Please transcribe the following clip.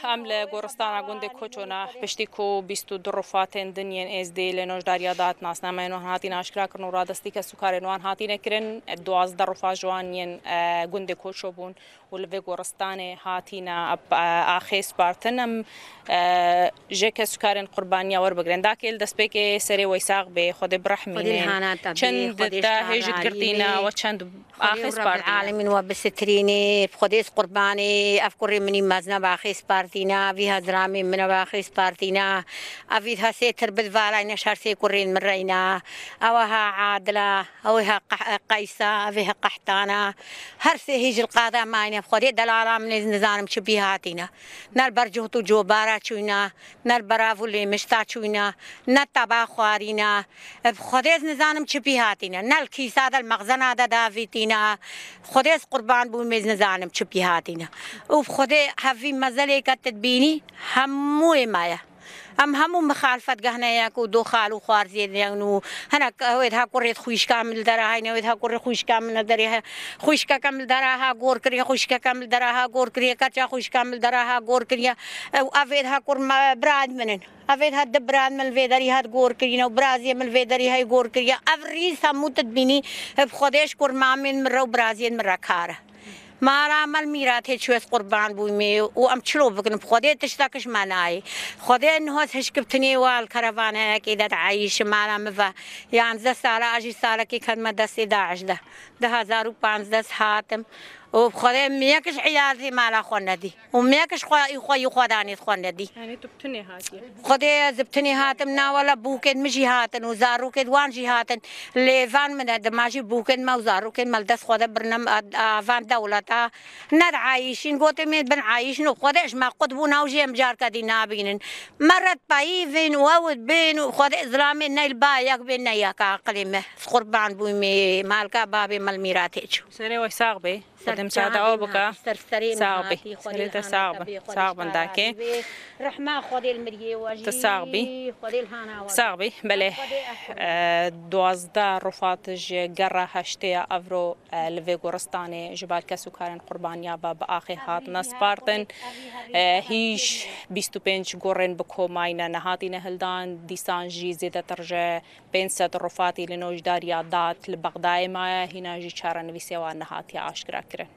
عمل گورستان گنده کوچونا پشتی کو 22 رفات دنیا از دی لنوش داریادات ناس نامه هاتی ناشکرا کرن و رادستی که سکار نوان هاتی نکرن 12 رفات جوانین گنده کوچو بون ولوی گورستان هاتی نا آخیس پارتنم جک سکارن قربانیا ور بگرن داکل دست به که سری ویساق به خود برحمینه چند تا هجت کردینا و چند آخیس پارتینا العالمین و بسترینی خودش قربانی افکری منی مزنا آخیس پارتینا وی هزرامی من آخیس پارتینا افید هستی تربت والای نشر سی کرین مرینا اوها عادلا اوها قیسا اوها قحطانا هر سی هیج القاضي ماینه خودی دلالا من نزانم چه بیهاتینا نال برجو تو جو بارا چوینا نال برافولی مشتا چوینا نه تبا خوارینا خودی نزانم چه بیهاتینا نال کیسا دل مغزنا داویتینا خودی قربان بو میز نزانم چه بیهاتینا و خودی حفی مزلی که تدبینی هموی مایا همو مخالفت گهنه یک و دو خالو خوار زید یعنو هنگ اوید ها کورید خویش کامل داره های نوید ها کورید خویش کامل نداره خویش کامل داره ها گور کریه خویش کامل داره ها گور کریه کچا خویش کامل داره ها گور کریه اوید ها کور براد منن اوید ها دبراد مل ویداری ها گور کریه و برازی مل ویداری های گور کریه اوریس همو تدبینی خودش کور مامین مرو برازی مر کاره مارا مال میراته چوس قربان بومی و ام چلو بکنم خودی تشتاکش منای خودی نهاس هشکبتنی وال کاروانه که داد عایش مارا مفا یعنی 10 ساله آجی ساله کی خدمت دستی 10 2015 هاتم و خودی میکش عیالی مالا خوندی و میکش خوی خدانی خوندی یعنی تو بتنی هاتی خودی زبتنی هاتم ناولا بوکن مجی هاتن و زارو کد وانجی هاتن لیوان من دماجی بوکن ما زارو کد مال دست خود برنم آوان دولتا ند عايشين قوتي من بن عايشين وخدش ما قطبونا وجي مجار كدي نابين مرت بايفين وود بين وخد إسلامي نيل بايك بين نياك عقلمه قربان بومي مالك بابي مالميراتيش سری ویساق به قدم ساده او بکا ساق به سری تساق بنداكي رحمة خدي المريه وجي تساق بي خدي الهانا ساق بي بله 12 رفات جرا هشته افرو لوی گورستان جبال کسو کارن قربانیا با آخر هات نسپارتن هیچ 25 گورن بکو ماینا نهاتی نهلدان دیسان جی زیده ترجه 500 رفاتی لنوج داریا دات لبغدای ما هنا جی چارن ویسیوان نهاتی آشکرا کرن